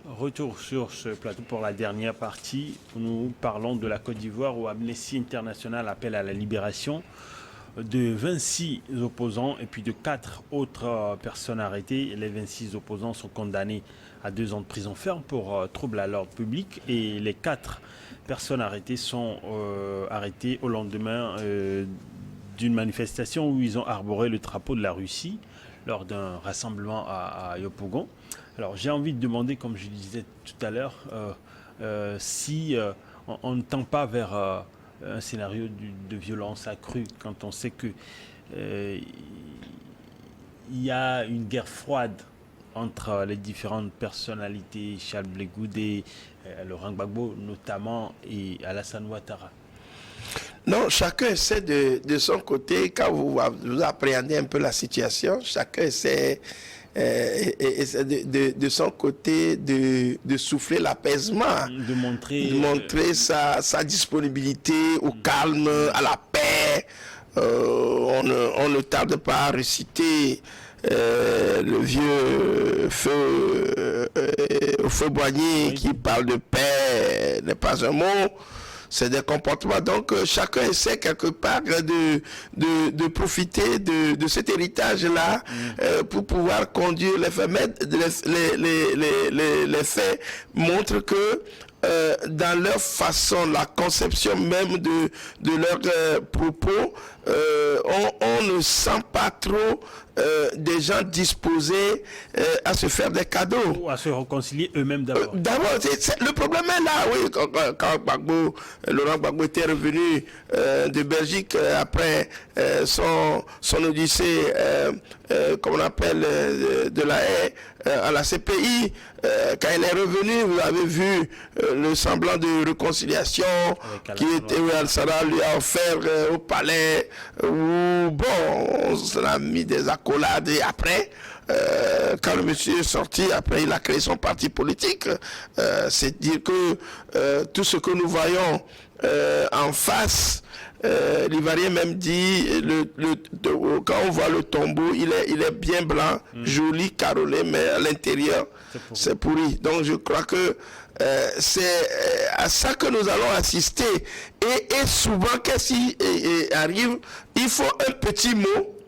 Retour sur ce plateau pour la dernière partie. Nous parlons de la Côte d'Ivoire où Amnesty International appelle à la libération de 26 opposants et puis de 4 autres personnes arrêtées. Les 26 opposants sont condamnés à 2 ans de prison ferme pour trouble à l'ordre public et les 4 personnes arrêtées sont arrêtées au lendemain d'une manifestation où ils ont arboré le drapeau de la Russie lors d'un rassemblement à Yopougon. Alors j'ai envie de demander, comme je disais tout à l'heure, si on ne tend pas vers un scénario de violence accrue quand on sait que il y a une guerre froide entre les différentes personnalités, Charles Blé Goudé, Laurent Gbagbo notamment, et Alassane Ouattara. Non, chacun essaie de son côté, quand vous appréhendez un peu la situation, chacun essaie de son côté de souffler l'apaisement, de montrer sa disponibilité au calme, à la paix. On ne tarde pas à réciter le vieux feu Boigny oui, qui parle de paix, n'est pas un mot. C'est des comportements. Donc, chacun essaie quelque part de profiter de cet héritage-là pour pouvoir conduire les faits. Mais les faits montrent que dans leur façon, la conception même de leurs propos, on ne sent pas trop des gens disposés à se faire des cadeaux. ou à se réconcilier eux-mêmes d'abord. D'abord, le problème est là, oui, quand Laurent Gbagbo était revenu de Belgique après son odyssée, comme on appelle, de la haie à la CPI, quand il est revenu, vous avez vu le semblant de réconciliation qui était, Al-Sara lui a offert au palais, où, bon, on s'en a mis des accolades et après, quand le monsieur est sorti, après il a créé son parti politique, c'est dire que tout ce que nous voyons en face, l'Ivoirien même dit, quand on voit le tombeau, il est bien blanc, joli, carrelé, mais à l'intérieur, c'est pourri. Donc je crois que c'est à ça que nous allons assister. Et souvent, qu'est-ce qui arrive? Il faut un petit mot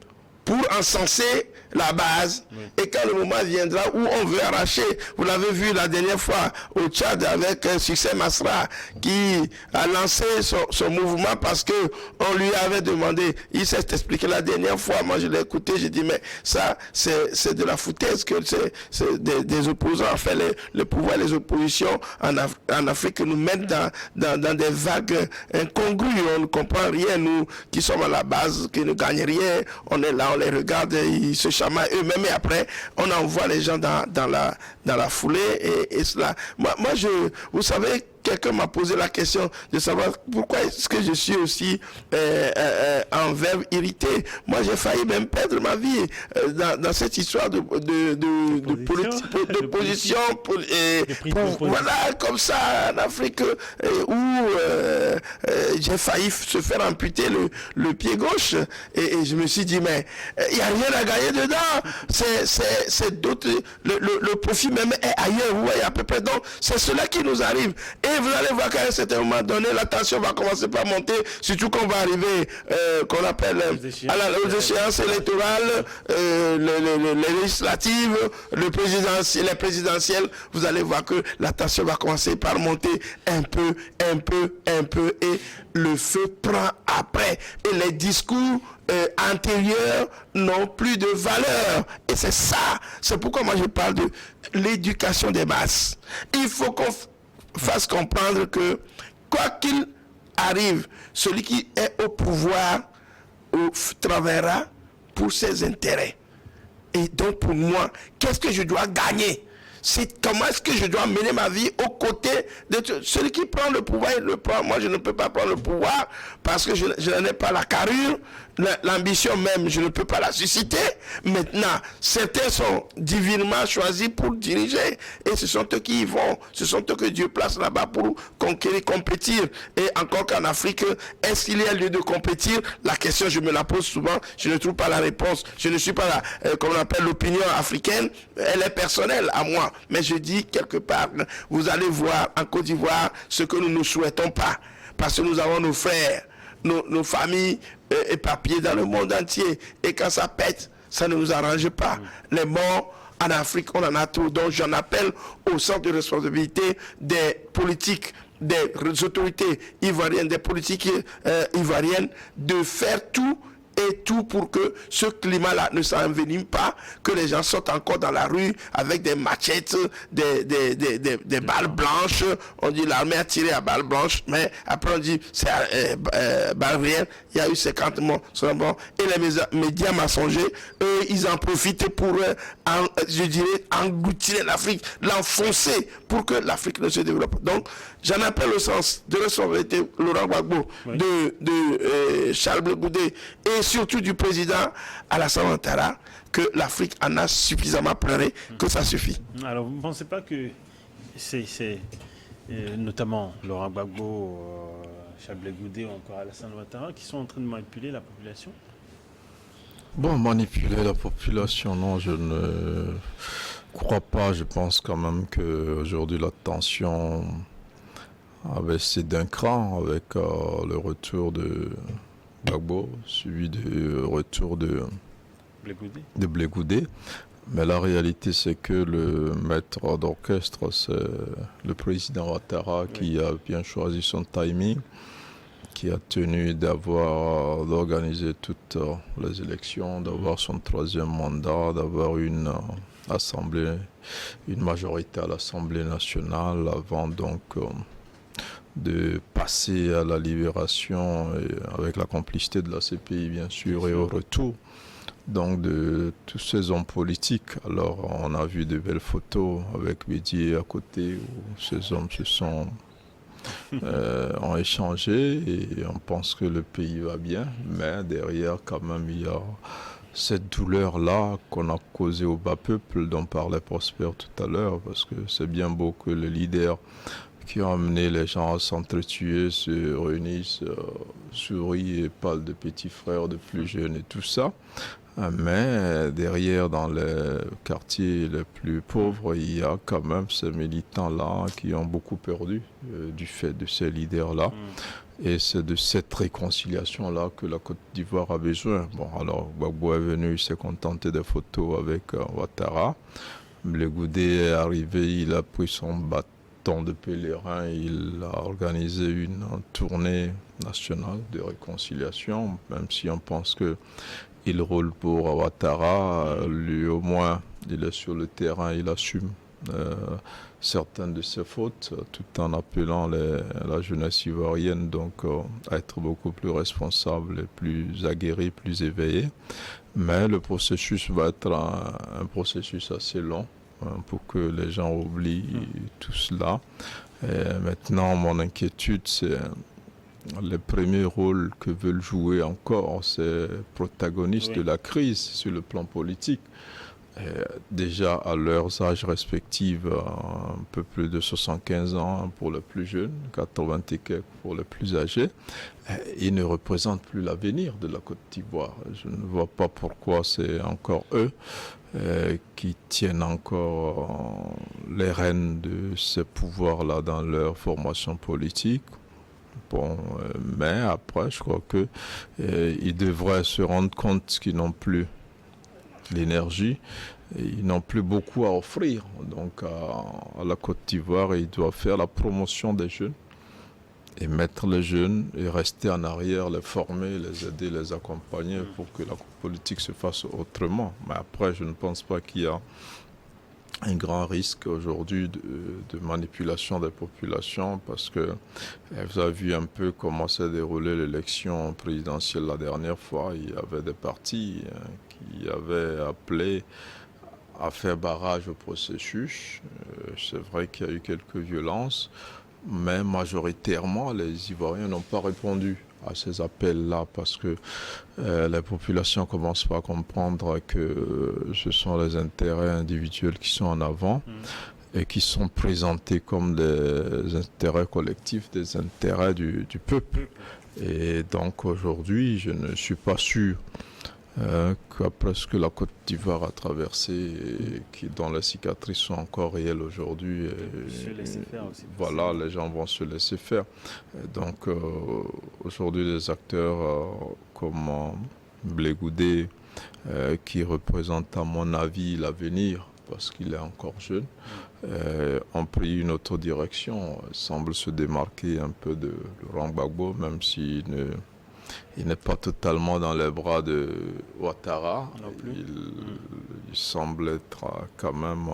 pour encenser la base, et quand le moment viendra où on veut arracher, vous l'avez vu la dernière fois au Tchad avec Succès Masra qui a lancé son mouvement parce que on lui avait demandé, il s'est expliqué la dernière fois, moi je l'ai écouté, j'ai dit mais ça c'est de la foutaise que c'est des opposants, enfin le pouvoir, les oppositions en Afrique nous mettent dans des vagues incongrues, on ne comprend rien, nous qui sommes à la base, qui ne gagnent rien, on est là, on les regarde, ils se chamaillent eux-mêmes et après on envoie les gens dans la foulée et cela. Moi vous savez, quelqu'un m'a posé la question de savoir pourquoi est-ce que je suis aussi en verbe irrité. Moi, j'ai failli même perdre ma vie dans cette histoire de position. Voilà, comme ça, en Afrique, où j'ai failli se faire amputer le pied gauche. Et je me suis dit, mais il n'y a rien à gagner dedans. C'est d'autres. Le profit même est ailleurs. Vous voyez, à peu près. Donc, c'est cela qui nous arrive. Et vous allez voir qu'à un certain moment donné, la tension va commencer par monter, surtout qu'on va arriver, qu'on appelle aux échéances électorales, les législatives, les présidentielles. Vous allez voir que la tension va commencer par monter un peu, et le feu prend après. Et les discours antérieurs n'ont plus de valeur. Et c'est ça. C'est pourquoi moi je parle de l'éducation des masses. Il faut qu'on fasse comprendre que quoi qu'il arrive, celui qui est au pouvoir travaillera pour ses intérêts. Et donc pour moi, qu'est-ce que je dois gagner? C'est comment est-ce que je dois mener ma vie aux côtés de celui qui prend le pouvoir, il le prend. Moi, je ne peux pas prendre le pouvoir parce que je n'en ai pas la carrure. l'ambition même, je ne peux pas la susciter. Maintenant, certains sont divinement choisis pour diriger. Et ce sont eux qui y vont. Ce sont eux que Dieu place là-bas pour conquérir, compétir. Et encore qu'en Afrique, est-ce qu'il y a lieu de compétir? La question, je me la pose souvent. Je ne trouve pas la réponse. Je ne suis pas là, comme on appelle l'opinion africaine. Elle est personnelle à moi. Mais je dis quelque part, vous allez voir en Côte d'Ivoire ce que nous ne souhaitons pas. Parce que nous avons nos frères, nos familles éparpillées dans le monde entier. Et quand ça pète, ça ne nous arrange pas. Les morts en Afrique, on en a trop. Donc j'en appelle au centre de responsabilité des politiques, des autorités ivoiriennes, des politiques ivoiriennes, de faire tout et tout pour que ce climat-là ne s'envenime pas, que les gens sortent encore dans la rue avec des machettes, des balles blanches. On dit l'armée a tiré à balles blanches, mais après on dit c'est balles réelles. Il y a eu 50 morts. Et les médias mensongers, eux, ils en profitent pour, je dirais, engloutir l'Afrique, l'enfoncer pour que l'Afrique ne se développe. Donc, j'en appelle au sens de responsabilité Laurent Gbagbo, oui, de Charles Blé Goudé et surtout du président Alassane Ouattara, que l'Afrique en a suffisamment pleuré, que ça suffit. Alors, vous ne pensez pas que c'est notamment Laurent Gbagbo, Charles Blé Goudé ou encore Alassane Ouattara qui sont en train de manipuler la population? Bon, manipuler la population, non, je ne crois pas. Je pense quand même qu'aujourd'hui la tension a baissé d'un cran avec le retour de Gbagbo, suivi du retour de Blé Goudé. Mais la réalité, c'est que le maître d'orchestre, c'est le président Ouattara, oui, qui a bien choisi son timing, qui a tenu d'organiser toutes les élections, d'avoir son 3e mandat, d'avoir une majorité à l'Assemblée nationale avant donc de passer à la libération et avec la complicité de la CPI bien sûr, et au retour donc de tous ces hommes politiques. Alors on a vu de belles photos avec Bédié à côté où ces hommes ont échangé et on pense que le pays va bien, mais derrière quand même il y a cette douleur-là qu'on a causée au bas peuple dont parlait Prosper tout à l'heure, parce que c'est bien beau que les leaders qui ont amené les gens à s'entretuer se réunissent, sourient et parlent de petits frères, de plus jeunes et tout ça. Mais derrière, dans les quartiers les plus pauvres, il y a quand même ces militants-là qui ont beaucoup perdu du fait de ces leaders-là. Et c'est de cette réconciliation-là que la Côte d'Ivoire a besoin. Bon, alors, Gbagbo est venu, il s'est contenté des photos avec Ouattara. Blé Goudé est arrivé, il a pris son bâton de pèlerin, il a organisé une tournée nationale de réconciliation, même si on pense que il roule pour Ouattara, lui au moins, il est sur le terrain, il assume certaines de ses fautes, tout en appelant la jeunesse ivoirienne donc à être beaucoup plus responsable, et plus aguerrie, plus éveillée. Mais le processus va être un processus assez long pour que les gens oublient tout cela. Et maintenant, mon inquiétude, c'est les premiers rôles que veulent jouer encore ces protagonistes de la crise sur le plan politique. Et déjà à leurs âges respectifs, un peu plus de 75 ans pour les plus jeunes, 80 et quelques pour les plus âgés, ils ne représentent plus l'avenir de la Côte d'Ivoire. Je ne vois pas pourquoi c'est encore eux qui tiennent encore les rênes de ces pouvoirs-là dans leur formation politique. Bon, mais après, je crois que ils devraient se rendre compte qu'ils n'ont plus l'énergie, ils n'ont plus beaucoup à offrir. Donc, à la Côte d'Ivoire, ils doivent faire la promotion des jeunes et mettre les jeunes et rester en arrière, les former, les aider, les accompagner pour que la politique se fasse autrement. Mais après, je ne pense pas qu'il y a un grand risque aujourd'hui de manipulation des populations parce que vous avez vu un peu comment s'est déroulée l'élection présidentielle la dernière fois. Il y avait des partis qui avaient appelé à faire barrage au processus. C'est vrai qu'il y a eu quelques violences, mais majoritairement les Ivoiriens n'ont pas répondu à ces appels-là parce que les populations commencent pas à comprendre que ce sont les intérêts individuels qui sont en avant et qui sont présentés comme des intérêts collectifs, des intérêts du peuple. Et donc aujourd'hui, je ne suis pas sûr qu'après ce que la Côte d'Ivoire a traversé, dont les cicatrices sont encore réelles aujourd'hui, voilà, les gens vont se laisser faire. Et donc aujourd'hui, des acteurs comme Blé Goudé, qui représentent à mon avis l'avenir, parce qu'il est encore jeune, ont pris une autre direction, semblent se démarquer un peu de Laurent Gbagbo, même s'il n'est pas totalement dans les bras de Ouattara. Il semble être quand même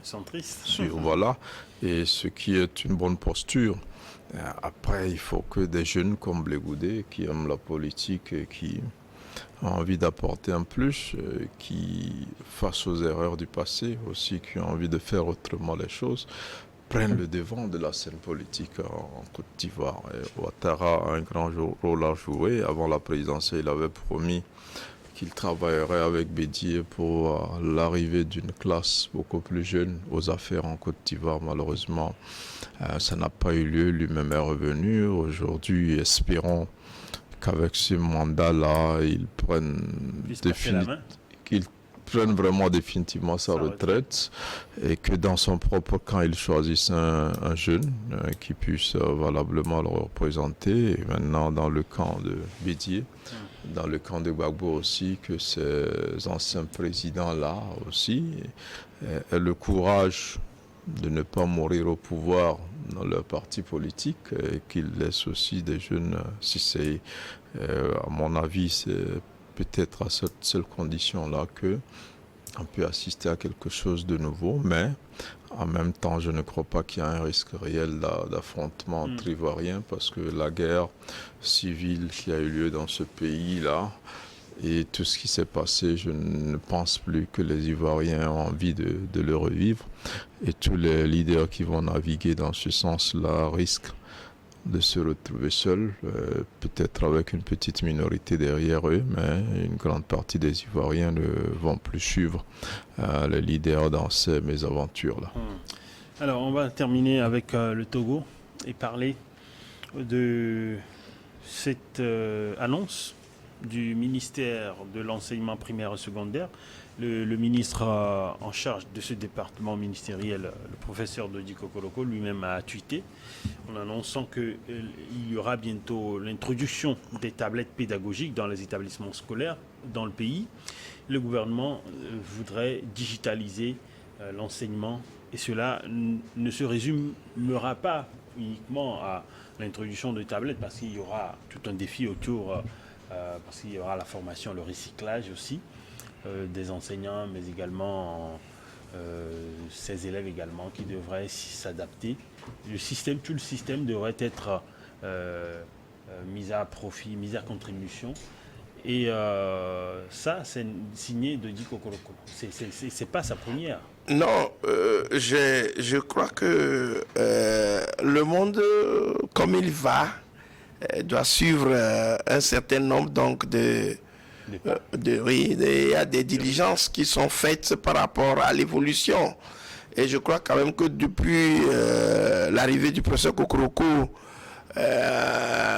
centriste. Voilà, et ce qui est une bonne posture. Après, il faut que des jeunes comme Blé Goudé, qui aiment la politique et qui ont envie d'apporter un plus, qui, face aux erreurs du passé aussi, qui ont envie de faire autrement les choses, prennent le devant de la scène politique en Côte d'Ivoire. Ouattara a un grand rôle à jouer. Avant la présidentielle, il avait promis qu'il travaillerait avec Bédié pour l'arrivée d'une classe beaucoup plus jeune aux affaires en Côte d'Ivoire. Malheureusement, ça n'a pas eu lieu. Lui-même est revenu. Aujourd'hui, espérons qu'avec ce mandat-là, il prenne vraiment définitivement sa retraite et que dans son propre camp, il choisisse un jeune qui puisse valablement le représenter. Et maintenant, dans le camp de Bédié, dans le camp de Gbagbo aussi, que ces anciens présidents-là aussi aient le courage de ne pas mourir au pouvoir dans leur parti politique et qu'ils laissent aussi des jeunes, si c'est, à mon avis, c'est peut-être à cette seule condition-là que on peut assister à quelque chose de nouveau, mais en même temps, je ne crois pas qu'il y a un risque réel d'affrontement entre Ivoiriens parce que la guerre civile qui a eu lieu dans ce pays-là et tout ce qui s'est passé, je ne pense plus que les Ivoiriens ont envie de le revivre. Et tous les leaders qui vont naviguer dans ce sens-là risquent de se retrouver seuls, peut-être avec une petite minorité derrière eux, mais une grande partie des Ivoiriens ne vont plus suivre les leaders dans ces mésaventures-là. Alors, on va terminer avec le Togo et parler de cette annonce du ministère de l'enseignement primaire et secondaire. Le ministre en charge de ce département ministériel, le professeur Dodi Kokoloko, lui-même a tweeté en annonçant qu'il y aura bientôt l'introduction des tablettes pédagogiques dans les établissements scolaires dans le pays. Le gouvernement voudrait digitaliser l'enseignement et cela ne se résumera pas uniquement à l'introduction de tablettes parce qu'il y aura tout un défi autour, parce qu'il y aura la formation, le recyclage aussi. Des enseignants, mais également ces élèves également qui devraient s'adapter. Tout le système devrait être mis à profit, mis à contribution. Et ça, c'est signé de Dodi Kokoloko. C'est pas sa première. Non, je crois que le monde, comme il va, doit suivre un certain nombre donc il y a des diligences qui sont faites par rapport à l'évolution. Et je crois quand même que depuis l'arrivée du professeur Kokoroko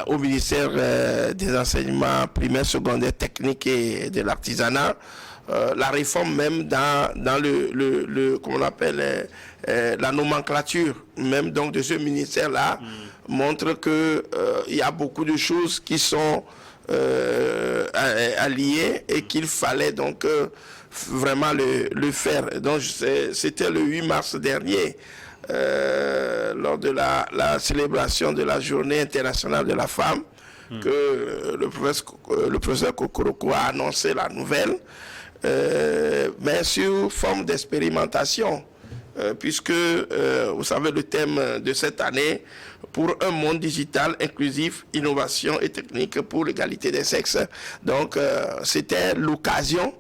au ministère des enseignements primaires, secondaires, techniques et de l'artisanat, la réforme même dans comment on appelle la nomenclature même donc de ce ministère-là montre que il y a beaucoup de choses qui sont alliés et qu'il fallait donc vraiment le faire. Donc c'était le 8 mars dernier lors de la célébration de la journée internationale de la femme que le professeur Kokoroko a annoncé la nouvelle, mais sous forme d'expérimentation. Puisque, vous savez, le thème de cette année, pour un monde digital inclusif, innovation et technique pour l'égalité des sexes. Donc, c'était l'occasion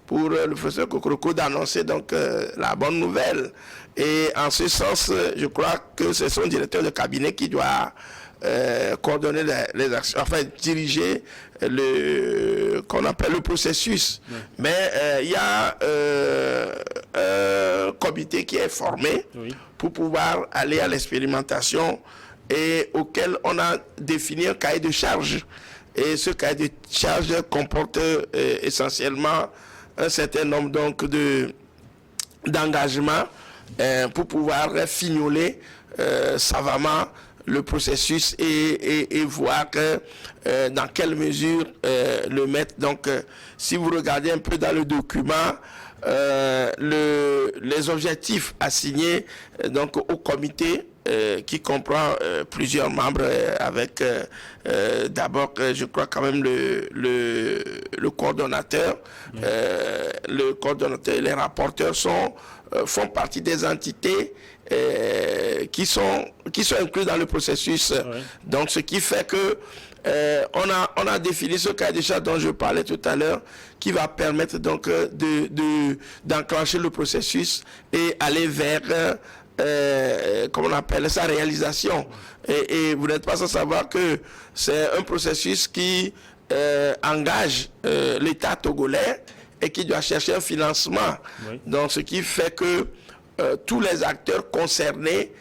pour le professeur Kokoroko d'annoncer donc la bonne nouvelle. Et en ce sens, je crois que c'est son directeur de cabinet qui doit coordonner les actions, enfin diriger qu'on appelle le processus. Oui. Mais il y a un comité qui est formé pour pouvoir aller à l'expérimentation et auquel on a défini un cahier de charge. Et ce cahier de charge comporte essentiellement un certain nombre donc d'engagements pour pouvoir fignoler savamment le processus et voir dans quelle mesure le mettre. Donc, si vous regardez un peu dans le document, les objectifs assignés donc au comité qui comprend plusieurs membres avec d'abord je crois quand même le coordonnateur. Le coordonnateur et les rapporteurs font partie des entités qui sont inclus dans le processus. Donc ce qui fait que on a défini ce cahier de charge dont je parlais tout à l'heure, qui va permettre donc d'enclencher le processus et aller vers comment on appelle sa réalisation. Et vous n'êtes pas sans savoir que c'est un processus qui engage l'État togolais et qui doit chercher un financement. Donc ce qui fait que tous les acteurs concernés,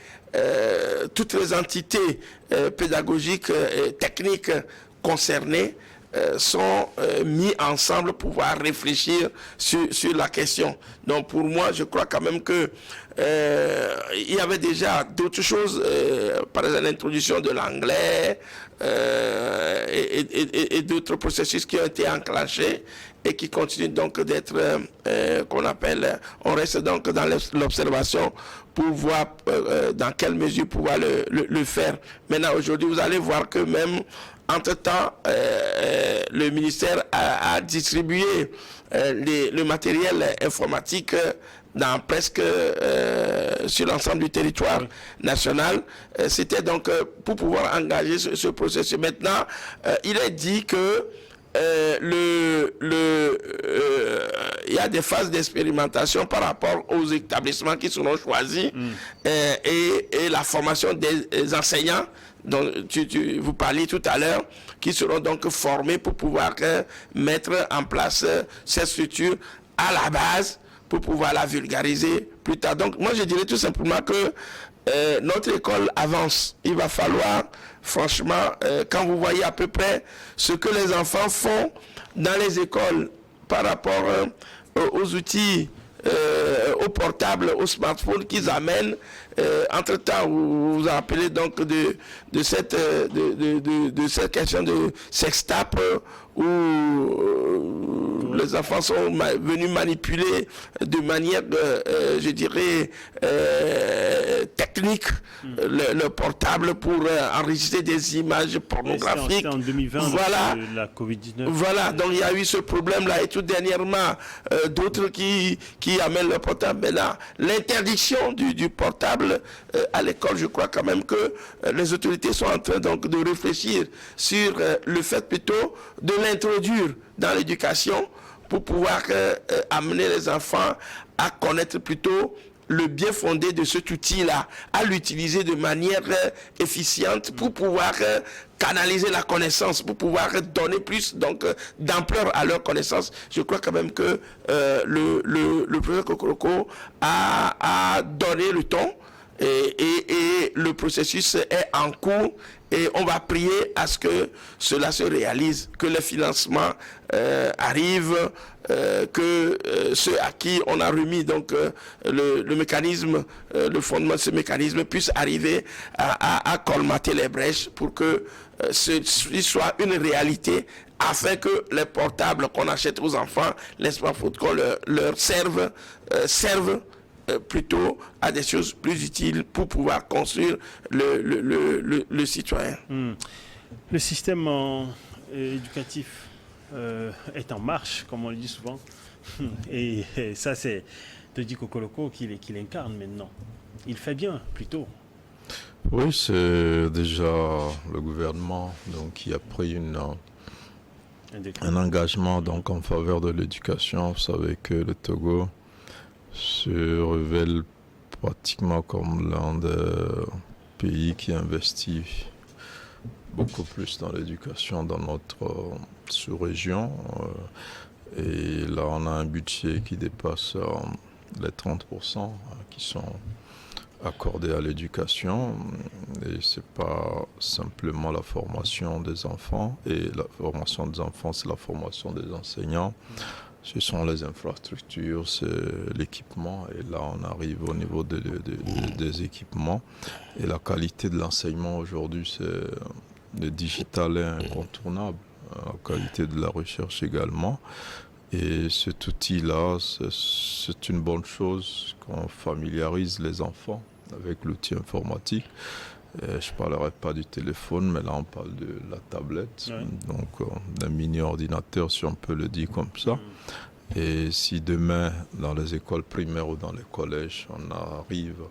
toutes les entités pédagogiques et techniques concernées sont mis ensemble pour pouvoir réfléchir sur la question. Donc pour moi, je crois quand même que il y avait déjà d'autres choses, par exemple l'introduction de l'anglais et d'autres processus qui ont été enclenchés et qui continuent donc d'être, qu'on appelle, on reste donc dans l'observation pour voir dans quelle mesure pouvoir le faire. Maintenant, aujourd'hui, vous allez voir que même entre-temps, le ministère a distribué le matériel informatique dans presque sur l'ensemble du territoire national. C'était donc pour pouvoir engager ce processus. Maintenant, il est dit que il y a des phases d'expérimentation par rapport aux établissements qui seront choisis et la formation des enseignants dont vous parliez tout à l'heure, qui seront donc formés pour pouvoir mettre en place cette structure à la base pour pouvoir la vulgariser plus tard. Donc moi je dirais tout simplement que notre école avance. Il va falloir, franchement, quand vous voyez à peu près ce que les enfants font dans les écoles par rapport aux outils, aux portables, aux smartphones qu'ils amènent, entre-temps, vous vous rappelez donc de cette question de sextape où les enfants sont venus manipuler de manière, je dirais, technique le portable pour enregistrer des images pornographiques. En 2020, voilà. La Covid-19. Voilà, donc il y a eu ce problème-là et tout dernièrement, d'autres qui amènent le portable. Mais là, l'interdiction du portable à l'école, je crois quand même que les autorités sont en train donc de réfléchir sur le fait plutôt de l'introduire dans l'éducation pour pouvoir amener les enfants à connaître plutôt le bien fondé de cet outil-là, à l'utiliser de manière efficiente pour pouvoir canaliser la connaissance, pour pouvoir donner plus donc d'ampleur à leur connaissance. Je crois quand même que le professeur Kokoroko a donné le ton et le processus est en cours et on va prier à ce que cela se réalise, que le financement arrive, que ceux à qui on a remis donc le mécanisme, le fondement de ce mécanisme puisse arriver à colmater les brèches pour que ce soit une réalité, afin que les portables qu'on achète aux enfants, les smartphones qu'on leur servent plutôt à des choses plus utiles pour pouvoir construire le citoyen. Le système éducatif est en marche, comme on le dit souvent. Et ça, c'est Todi Kokoroko qui l'incarne maintenant. Il fait bien, plutôt. Oui, c'est déjà le gouvernement donc, qui a pris un engagement donc en faveur de l'éducation. Vous savez que le Togo se révèle pratiquement comme l'un des pays qui investit beaucoup plus dans l'éducation dans notre sous-région. Et là, on a un budget qui dépasse les 30% qui sont accordés à l'éducation. Et c'est pas simplement la formation des enfants. Et la formation des enfants, c'est la formation des enseignants. Ce sont les infrastructures, c'est l'équipement. Et là, on arrive au niveau des équipements. Et la qualité de l'enseignement aujourd'hui, le digital est incontournable. La qualité de la recherche également. Et cet outil-là, c'est une bonne chose qu'on familiarise les enfants avec l'outil informatique. Je ne parlerai pas du téléphone, mais là on parle de la tablette, donc d'un mini-ordinateur, si on peut le dire comme ça. Et si demain, dans les écoles primaires ou dans les collèges, on arrive,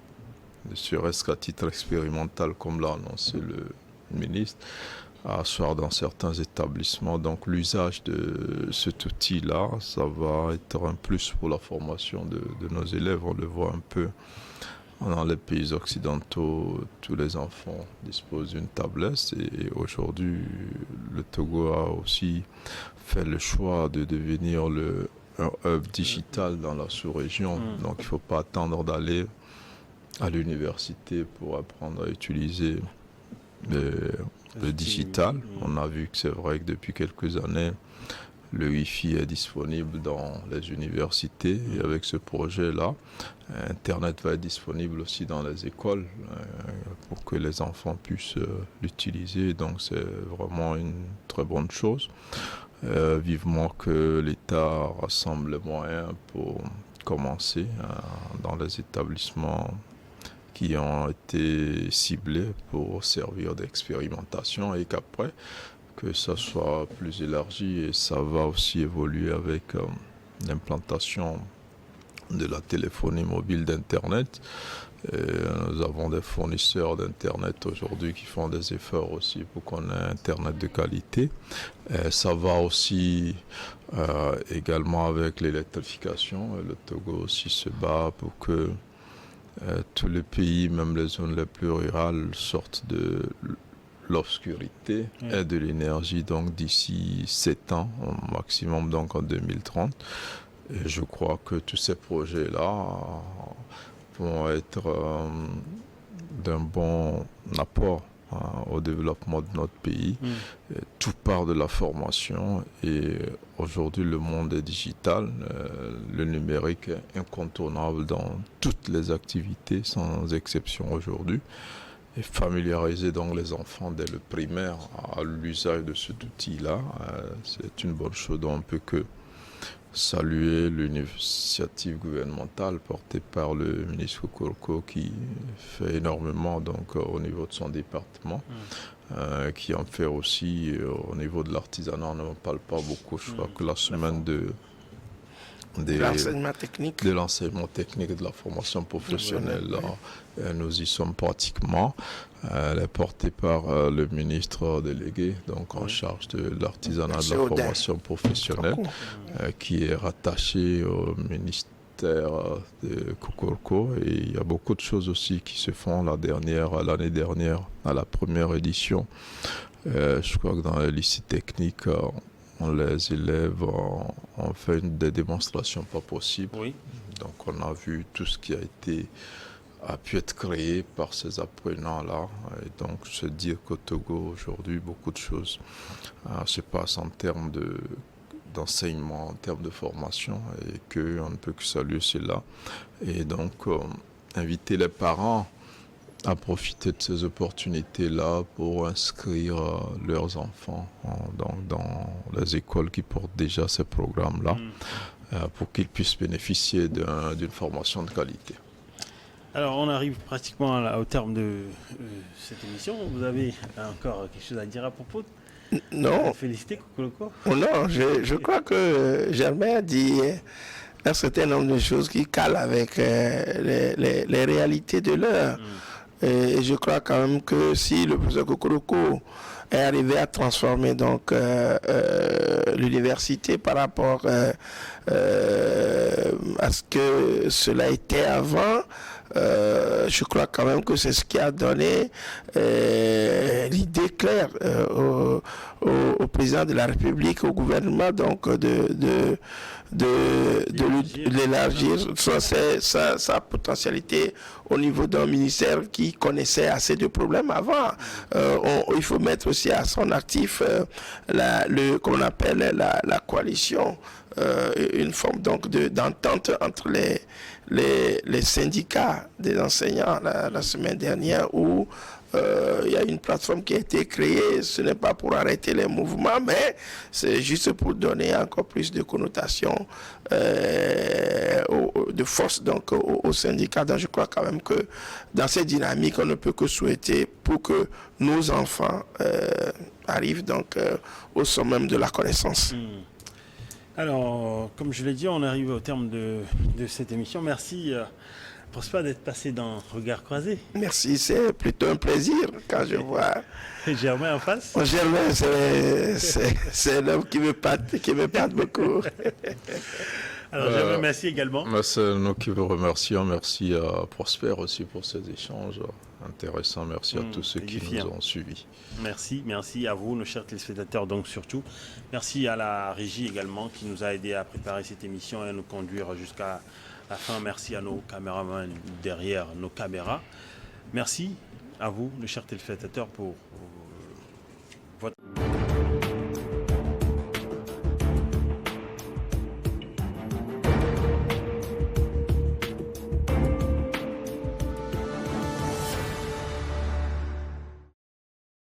ne serait-ce qu'à titre expérimental, comme l'a annoncé le ministre, à asseoir dans certains établissements. Donc l'usage de cet outil-là, ça va être un plus pour la formation de nos élèves. On le voit un peu dans les pays occidentaux, tous les enfants disposent d'une tablette. Et aujourd'hui, le Togo a aussi fait le choix de devenir un hub digital dans la sous-région. Donc il ne faut pas attendre d'aller à l'université pour apprendre à utiliser le digital. On a vu que c'est vrai que depuis quelques années, le Wi-Fi est disponible dans les universités et avec ce projet-là, Internet va être disponible aussi dans les écoles pour que les enfants puissent l'utiliser. Donc c'est vraiment une très bonne chose. Vivement que l'État rassemble les moyens pour commencer dans les établissements qui ont été ciblés pour servir d'expérimentation et qu'après, que ça soit plus élargi et ça va aussi évoluer avec l'implantation de la téléphonie mobile d'Internet. Nous avons des fournisseurs d'Internet aujourd'hui qui font des efforts aussi pour qu'on ait Internet de qualité. Ça va aussi également avec l'électrification. Le Togo aussi se bat pour que tous les pays, même les zones les plus rurales, sortent de l'obscurité et de l'énergie donc d'ici 7 ans au maximum, donc en 2030. Et je crois que tous ces projets-là vont être d'un bon apport au développement de notre pays. Tout part de la formation et aujourd'hui le monde est digital, le numérique est incontournable dans toutes les activités sans exception aujourd'hui. Et familiariser donc les enfants dès le primaire à l'usage de cet outil-là, c'est une bonne chose. Donc on peut que saluer l'initiative gouvernementale portée par le ministre Kokoroko qui fait énormément donc au niveau de son département, qui en fait aussi au niveau de l'artisanat. On n'en parle pas beaucoup. Je crois que la semaine de l'enseignement technique. De l'enseignement technique et de la formation professionnelle. Nous y sommes pratiquement. Elle est portée par le ministre délégué, donc en charge de l'artisanat de la formation professionnelle, qui est rattaché au ministère de Kokoroko. Et il y a beaucoup de choses aussi qui se font l'année dernière, à la première édition. Je crois que dans les lycées techniques, les élèves ont fait des démonstrations pas possibles. Donc on a vu tout ce qui a pu être créé par ces apprenants-là. Et donc se dire qu'au Togo aujourd'hui, beaucoup de choses se passent en termes d'enseignement, en termes de formation, et qu'on ne peut que saluer cela. Et donc inviter les parents à profiter de ces opportunités-là pour inscrire leurs enfants dans les écoles qui portent déjà ces programmes-là, pour qu'ils puissent bénéficier d'une formation de qualité. Alors, on arrive pratiquement au terme de cette émission. Vous avez encore quelque chose à dire à propos? Non. Féliciter Kokoroko. Non, je crois que Germain a dit un certain nombre de choses qui calent avec les réalités de l'heure. Et je crois quand même que si le professeur Kokoroko est arrivé à transformer donc l'université par rapport à ce que cela était avant, je crois quand même que c'est ce qui a donné l'idée claire au président de la République, au gouvernement, donc de l'élargir sa potentialité au niveau d'un ministère qui connaissait assez de problèmes avant. Il faut mettre aussi à son actif qu'on appelle la coalition, une forme donc d'entente entre les syndicats des enseignants la semaine dernière, où il y a une plateforme qui a été créée. Ce n'est pas pour arrêter les mouvements, mais c'est juste pour donner encore plus de connotation, de force donc aux syndicats. Donc je crois quand même que dans cette dynamique, on ne peut que souhaiter pour que nos enfants arrivent donc au sommet de la connaissance. Alors, comme je l'ai dit, on arrive au terme de cette émission. Merci, Prosper, d'être passé dans Regard Croisé. Merci, c'est plutôt un plaisir quand je vois Germain en face. Germain, c'est l'homme qui me pâte beaucoup. Alors, Germain, merci également. C'est nous qui vous remercions. Merci à Prosper aussi pour ces échanges intéressants. Merci à tous ceux qui nous ont suivis. Merci à vous, nos chers téléspectateurs, donc surtout. Merci à la régie également qui nous a aidé à préparer cette émission et à nous conduire jusqu'à la fin. Merci à nos caméramans derrière nos caméras. Merci à vous, nos chers téléspectateurs, pour